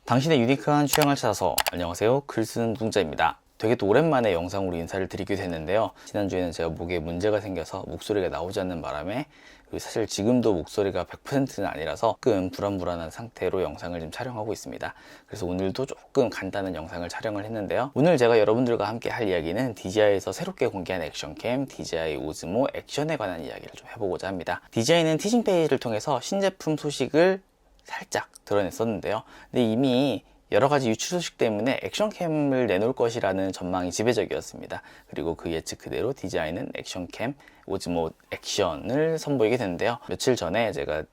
당신의 유니크한 취향을 찾아서. 안녕하세요, 글쓰는 노동자입니다. 되게 또 오랜만에 영상으로 인사를 드리게 됐는데요. 지난주에는 제가 목에 문제가 생겨서 목소리가 나오지 않는 바람에, 그리고 사실 지금도 목소리가 100%는 아니라서 조금 불안불안한 상태로 영상을 지금 촬영하고 있습니다. 그래서 오늘도 조금 간단한 영상을 촬영을 했는데요. 오늘 제가 여러분들과 함께 할 이야기는 DJI에서 새롭게 공개한 액션캠 DJI 오즈모 액션에 관한 이야기를 좀 해보고자 합니다. DJI는 티징 페이지를 통해서 신제품 소식을 살짝 드러냈었는데요. 근데 이미 여러가지 유출 소식 때문에 액션캠을 내놓을 것이라는 전망이 지배적이었습니다. 그리고 그 예측 그대로 DJI는 액션캠 오즈모 액션을 선보이게 됐는데요. 며칠 전에 제가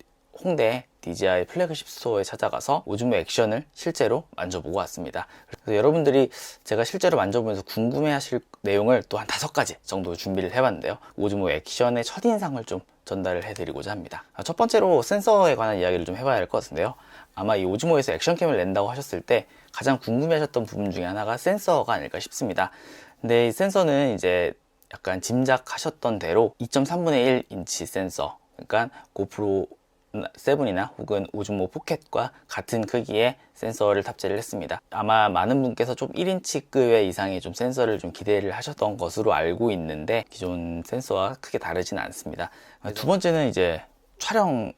홍대 DJI 플래그십 스토어에 찾아가서 오즈모 액션을 실제로 만져보고 왔습니다. 그래서 여러분들이 제가 실제로 만져보면서 궁금해하실 내용을 또 한 5가지 정도 준비를 해봤는데요. 오즈모 액션의 첫인상을 좀 전달을 해드리고자 합니다. 첫 번째로 센서에 관한 이야기를 좀 해봐야 할 것 같은데요. 아마 이 오즈모에서 액션캠을 낸다고 하셨을 때 가장 궁금해하셨던 부분 중에 하나가 센서가 아닐까 싶습니다. 근데 이 센서는 이제 약간 짐작하셨던 대로 2.3분의 1인치 센서, 그러니까 고프로 7이나 혹은 오즈모 포켓과 같은 크기의 센서를 탑재를 했습니다. 아마 많은 분께서 좀 1인치급의 이상의 좀 센서를 좀 기대를 하셨던 것으로 알고 있는데, 기존 센서와 크게 다르진 않습니다. 두 번째는 이제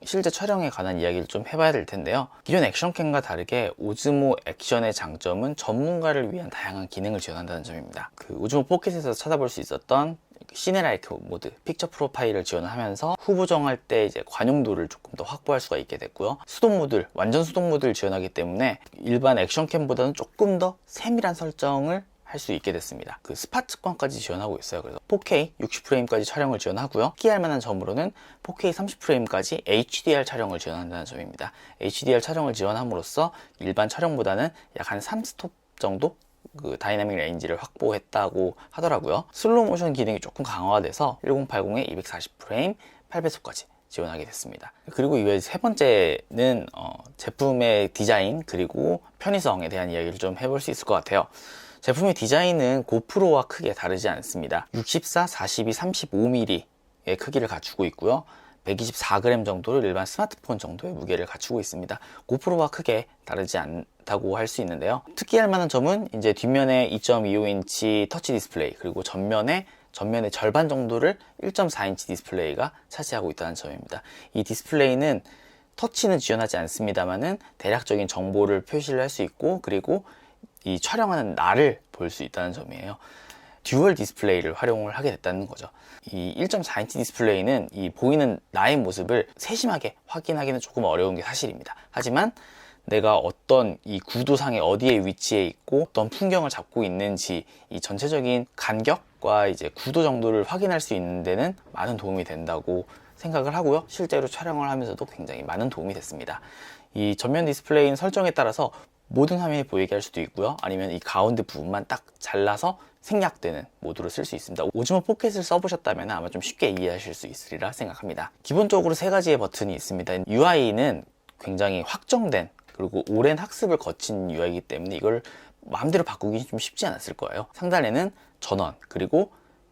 실제 촬영에 관한 이야기를 좀 해봐야 될 텐데요. 기존 액션캠과 다르게 오즈모 액션의 장점은 전문가를 위한 다양한 기능을 지원한다는 점입니다. 그 오즈모 포켓에서 찾아볼 수 있었던 시네라이크 모드, 픽처 프로파일을 지원하면서 후보 정할 때 이제 관용도를 조금 더 확보할 수가 있게 됐고요. 수동 모드, 완전 수동 모드를 지원하기 때문에 일반 액션캠보다는 조금 더 세밀한 설정을 할 수 있게 됐습니다. 그 스팟 측정까지 지원하고 있어요. 그래서 4K 60프레임까지 촬영을 지원하고요. 특이할 만한 점으로는 4K 30프레임까지 HDR 촬영을 지원한다는 점입니다. HDR 촬영을 지원함으로써 일반 촬영보다는 약 한 3스톱 정도 그 다이나믹 레인지를 확보했다고 하더라고요. 슬로우 모션 기능이 조금 강화돼서 1080에 240프레임 8배속까지 지원하게 됐습니다. 그리고 이외에 세 번째는 제품의 디자인 그리고 편의성에 대한 이야기를 좀 해볼 수 있을 것 같아요. 제품의 디자인은 고프로와 크게 다르지 않습니다. 64, 42, 35mm의 크기를 갖추고 있고요. 124g 정도를 일반 스마트폰 정도의 무게를 갖추고 있습니다. 고프로와 크게 다르지 않다고 할 수 있는데요. 특이할 만한 점은 이제 뒷면에 2.25인치 터치 디스플레이, 그리고 전면의 절반 정도를 1.4인치 디스플레이가 차지하고 있다는 점입니다. 이 디스플레이는 터치는 지원하지 않습니다만은 대략적인 정보를 표시를 할 수 있고, 그리고 이 촬영하는 날을 볼 수 있다는 점이에요. 듀얼 디스플레이를 활용을 하게 됐다는 거죠. 이 1.4인치 디스플레이는 이 보이는 나의 모습을 세심하게 확인하기는 조금 어려운 게 사실입니다. 하지만 내가 어떤 이 구도상에 어디에 위치해 있고 어떤 풍경을 잡고 있는지 이 전체적인 간격과 이제 구도 정도를 확인할 수 있는 데는 많은 도움이 된다고 생각을 하고요. 실제로 촬영을 하면서도 굉장히 많은 도움이 됐습니다. 이 전면 디스플레이는 설정에 따라서 모든 화면이 보이게 할 수도 있고요. 아니면 이 가운데 부분만 딱 잘라서 생략되는 모드로 쓸 수 있습니다. 오즈모 포켓을 써보셨다면 아마 좀 쉽게 이해하실 수 있으리라 생각합니다. 기본적으로 3가지의 버튼이 있습니다. UI는 굉장히 확정된 그리고 오랜 학습을 거친 UI이기 때문에 이걸 마음대로 바꾸기 좀 쉽지 않았을 거예요. 상단에는 전원, 그리고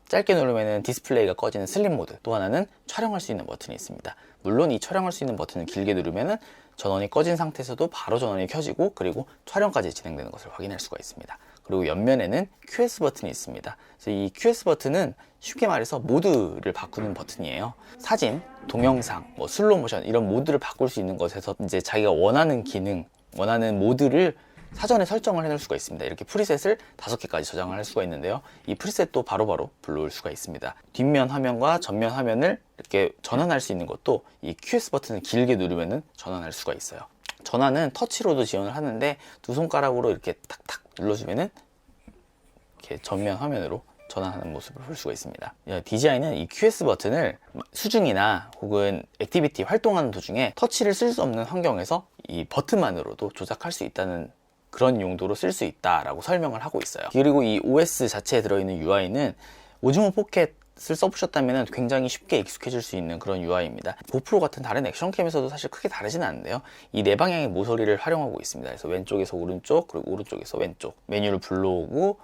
짧게 누르면 디스플레이가 꺼지는 슬립 모드, 또 하나는 촬영할 수 있는 버튼이 있습니다. 물론 이 촬영할 수 있는 버튼을 길게 누르면 전원이 꺼진 상태에서도 바로 전원이 켜지고, 그리고 촬영까지 진행되는 것을 확인할 수가 있습니다. 그리고 옆면에는 QS 버튼이 있습니다. 그래서 이 QS 버튼은 쉽게 말해서 모드를 바꾸는 버튼이에요. 사진, 동영상, 슬로우 모션 이런 모드를 바꿀 수 있는 것에서 이제 자기가 원하는 기능, 원하는 모드를 사전에 설정을 해놓을 수가 있습니다. 이렇게 프리셋을 5개까지 저장을 할 수가 있는데요. 이 프리셋도 바로바로 불러올 수가 있습니다. 뒷면 화면과 전면 화면을 이렇게 전환할 수 있는 것도 이 QS 버튼을 길게 누르면 전환할 수가 있어요. 전환은 터치로도 지원을 하는데 2손가락으로 이렇게 탁탁 눌러주면은 이렇게 전면 화면으로 전환하는 모습을 볼 수가 있습니다. DJI는 이 QS 버튼을 수중이나 혹은 액티비티 활동하는 도중에 터치를 쓸 수 없는 환경에서 이 버튼만으로도 조작할 수 있다는 그런 용도로 쓸 수 있다라고 설명을 하고 있어요. 그리고 이 OS 자체에 들어있는 UI는 오즈모 포켓을 써보셨다면 굉장히 쉽게 익숙해질 수 있는 그런 UI입니다. 고프로 같은 다른 액션캠에서도 사실 크게 다르진 않은데요. 이 4방향의 모서리를 활용하고 있습니다. 그래서 왼쪽에서 오른쪽, 그리고 오른쪽에서 왼쪽 메뉴를 불러오고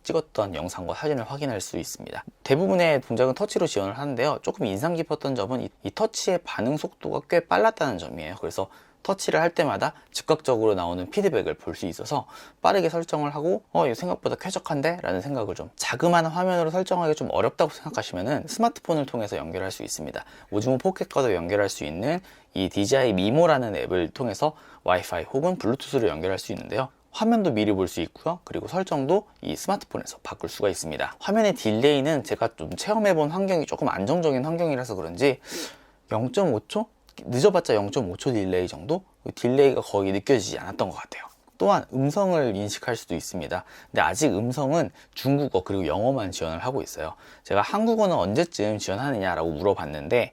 찍었던 영상과 사진을 확인할 수 있습니다. 대부분의 동작은 터치로 지원을 하는데요. 조금 인상 깊었던 점은 이 터치의 반응 속도가 꽤 빨랐다는 점이에요. 그래서 터치를 할 때마다 즉각적으로 나오는 피드백을 볼 수 있어서 빠르게 설정을 하고 이거 생각보다 쾌적한데? 라는 생각을 좀, 자그마한 화면으로 설정하기 좀 어렵다고 생각하시면은 스마트폰을 통해서 연결할 수 있습니다. 오즈모 포켓과도 연결할 수 있는 이 DJI 미모라는 앱을 통해서 와이파이 혹은 블루투스로 연결할 수 있는데요. 화면도 미리 볼 수 있고요. 그리고 설정도 이 스마트폰에서 바꿀 수가 있습니다. 화면의 딜레이는 제가 좀 체험해본 환경이 조금 안정적인 환경이라서 그런지 0.5초? 늦어봤자 0.5초 딜레이 정도? 딜레이가 거의 느껴지지 않았던 것 같아요. 또한 음성을 인식할 수도 있습니다. 근데 아직 음성은 중국어 그리고 영어만 지원을 하고 있어요. 제가 한국어는 언제쯤 지원하느냐라고 물어봤는데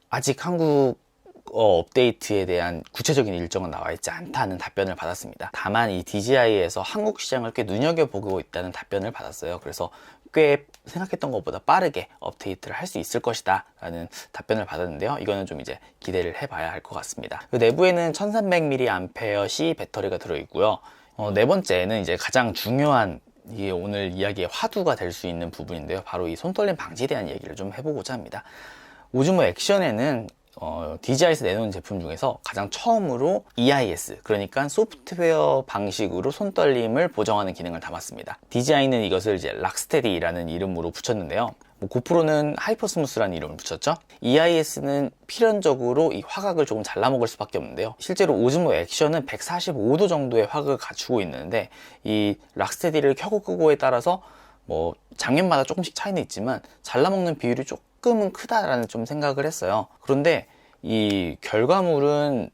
아직 한국어 업데이트에 대한 구체적인 일정은 나와 있지 않다는 답변을 받았습니다. 다만 이 DJI에서 한국 시장을 꽤 눈여겨보고 있다는 답변을 받았어요. 그래서 꽤 생각했던 것보다 빠르게 업데이트를 할 수 있을 것이다 라는 답변을 받았는데요. 이거는 좀 이제 기대를 해봐야 할 것 같습니다. 그 내부에는 1300mAh 배터리가 들어있고요. 네 번째는 이제 가장 중요한, 이게 오늘 이야기의 화두가 될 수 있는 부분인데요. 바로 이 손떨림 방지에 대한 얘기를 좀 해보고자 합니다. 오즈모 액션에는 DJI에서 내놓은 제품 중에서 가장 처음으로 EIS, 그러니까 소프트웨어 방식으로 손떨림을 보정하는 기능을 담았습니다. DJI는 이것을 이제 락스테디라는 이름으로 붙였는데요. 고프로는 하이퍼스무스라는 이름을 붙였죠. EIS는 필연적으로 이 화각을 조금 잘라먹을 수밖에 없는데요. 실제로 오즈모 액션은 145도 정도의 화각을 갖추고 있는데 이 락스테디를 켜고 끄고에 따라서 뭐 장면마다 조금씩 차이는 있지만 잘라먹는 비율이 조금은 크다라는 좀 생각을 했어요. 그런데 이 결과물은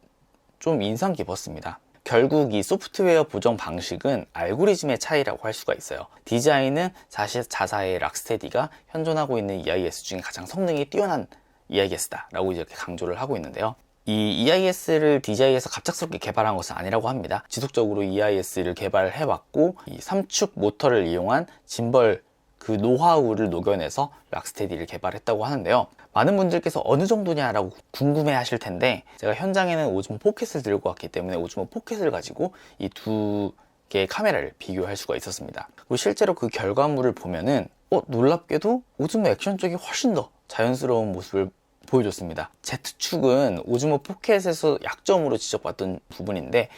좀 인상 깊었습니다. 결국 이 소프트웨어 보정 방식은 알고리즘의 차이라고 할 수가 있어요. DJI는 자사의 락스테디가 현존하고 있는 EIS 중에 가장 성능이 뛰어난 EIS다 라고 이렇게 강조를 하고 있는데요. 이 EIS를 DJI에서 갑작스럽게 개발한 것은 아니라고 합니다. 지속적으로 EIS를 개발해왔고 이 3축 모터를 이용한 짐벌 그 노하우를 녹여내서 락스테디를 개발했다고 하는데요. 많은 분들께서 어느 정도냐라고 궁금해 하실 텐데 제가 현장에는 오즈모 포켓을 들고 왔기 때문에 오즈모 포켓을 가지고 이 두 개의 카메라를 비교할 수가 있었습니다. 그리고 실제로 그 결과물을 보면은 놀랍게도 오즈모 액션 쪽이 훨씬 더 자연스러운 모습을 보여줬습니다. Z축은 오즈모 포켓에서 약점으로 지적받던 부분인데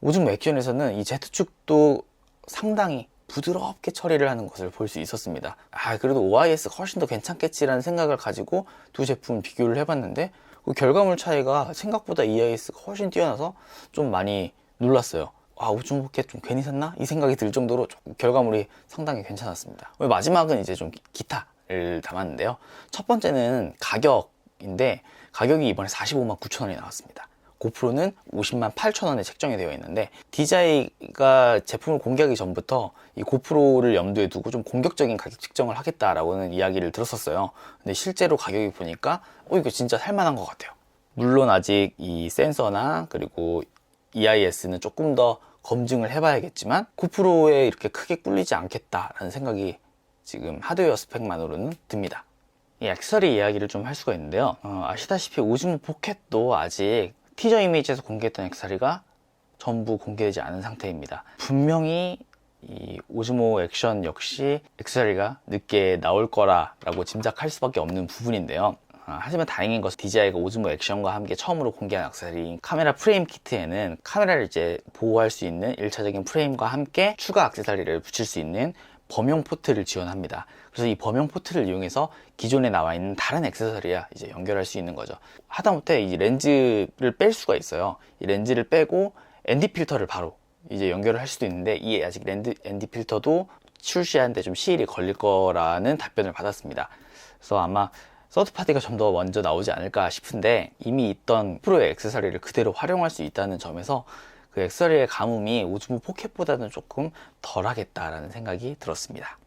오즈모 액션에서는 이 Z축도 상당히 부드럽게 처리를 하는 것을 볼 수 있었습니다. 그래도 OIS가 훨씬 더 괜찮겠지라는 생각을 가지고 두 제품을 비교를 해봤는데 그 결과물 차이가 생각보다 EIS가 훨씬 뛰어나서 좀 많이 놀랐어요. 오즈모 포켓 좀 괜히 샀나? 이 생각이 들 정도로 결과물이 상당히 괜찮았습니다. 마지막은 이제 좀 기타를 담았는데요. 첫 번째는 가격인데 가격이 이번에 45만 9천 원이 나왔습니다. 고프로는 50만 8천 원에 책정이 되어 있는데 DJI가 제품을 공개하기 전부터 이 고프로를 염두에 두고 좀 공격적인 가격 책정을 하겠다라고는 이야기를 들었었어요. 근데 실제로 가격이 보니까 이거 진짜 살만한 것 같아요. 물론 아직 이 센서나 그리고 EIS는 조금 더 검증을 해봐야겠지만 고프로에 이렇게 크게 꿀리지 않겠다라는 생각이 지금 하드웨어 스펙만으로는 듭니다. 이 액세서리 이야기를 좀 할 수가 있는데요. 아시다시피 오즈모 포켓도 아직 티저 이미지에서 공개했던 액세서리가 전부 공개되지 않은 상태입니다. 분명히 이 오즈모 액션 역시 액세서리가 늦게 나올 거라고 짐작할 수밖에 없는 부분인데요. 하지만 다행인 것은 DJI가 오즈모 액션과 함께 처음으로 공개한 액세서리인 카메라 프레임 키트에는 카메라를 이제 보호할 수 있는 1차적인 프레임과 함께 추가 액세서리를 붙일 수 있는 범용 포트를 지원합니다. 그래서 이 범용 포트를 이용해서 기존에 나와 있는 다른 액세서리와 이제 연결할 수 있는 거죠. 하다못해 이 렌즈를 뺄 수가 있어요. 이 렌즈를 빼고 ND 필터를 바로 이제 연결을 할 수도 있는데 이 아직 ND 필터도 출시하는데 좀 시일이 걸릴 거라는 답변을 받았습니다. 그래서 아마 서드파티가 좀 더 먼저 나오지 않을까 싶은데 이미 있던 프로의 액세서리를 그대로 활용할 수 있다는 점에서 그 액세서리의 가뭄이 오즈모 포켓보다는 조금 덜 하겠다라는 생각이 들었습니다.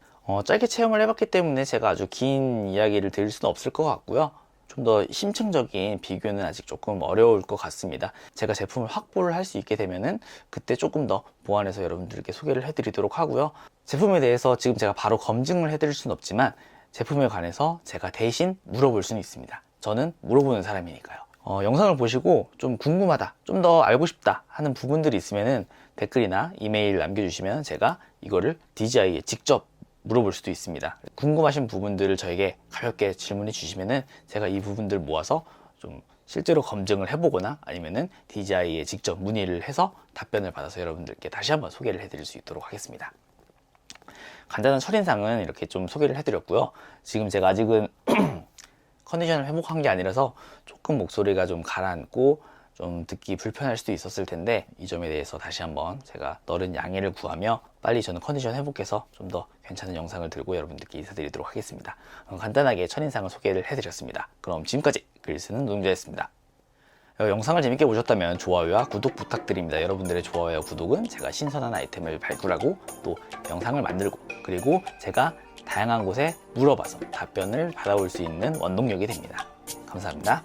짧게 체험을 해봤기 때문에 제가 아주 긴 이야기를 드릴 수는 없을 것 같고요. 좀 더 심층적인 비교는 아직 조금 어려울 것 같습니다. 제가 제품을 확보를 할 수 있게 되면은 그때 조금 더 보완해서 여러분들께 소개를 해드리도록 하고요. 제품에 대해서 지금 제가 바로 검증을 해드릴 수는 없지만 제품에 관해서 제가 대신 물어볼 수는 있습니다. 저는 물어보는 사람이니까요. 영상을 보시고 좀 궁금하다, 좀 더 알고 싶다 하는 부분들이 있으면은 댓글이나 이메일 남겨주시면 제가 이거를 DJI에 직접 물어볼 수도 있습니다. 궁금하신 부분들을 저에게 가볍게 질문해 주시면은 제가 이 부분들 모아서 좀 실제로 검증을 해보거나 아니면은 DJI에 직접 문의를 해서 답변을 받아서 여러분들께 다시 한번 소개를 해드릴 수 있도록 하겠습니다. 간단한 첫인상은 이렇게 좀 소개를 해드렸고요. 지금 제가 아직은 컨디션을 회복한 게 아니라서 조금 목소리가 좀 가라앉고 좀 듣기 불편할 수도 있었을 텐데, 이 점에 대해서 다시 한번 제가 너른 양해를 구하며 빨리 저는 컨디션 회복해서 좀 더 괜찮은 영상을 들고 여러분들께 인사드리도록 하겠습니다. 간단하게 첫인상을 소개를 해드렸습니다. 그럼 지금까지 글 쓰는 노동자였습니다. 영상을 재밌게 보셨다면 좋아요와 구독 부탁드립니다. 여러분들의 좋아요와 구독은 제가 신선한 아이템을 발굴하고 또 영상을 만들고, 그리고 제가 다양한 곳에 물어봐서 답변을 받아올 수 있는 원동력이 됩니다. 감사합니다.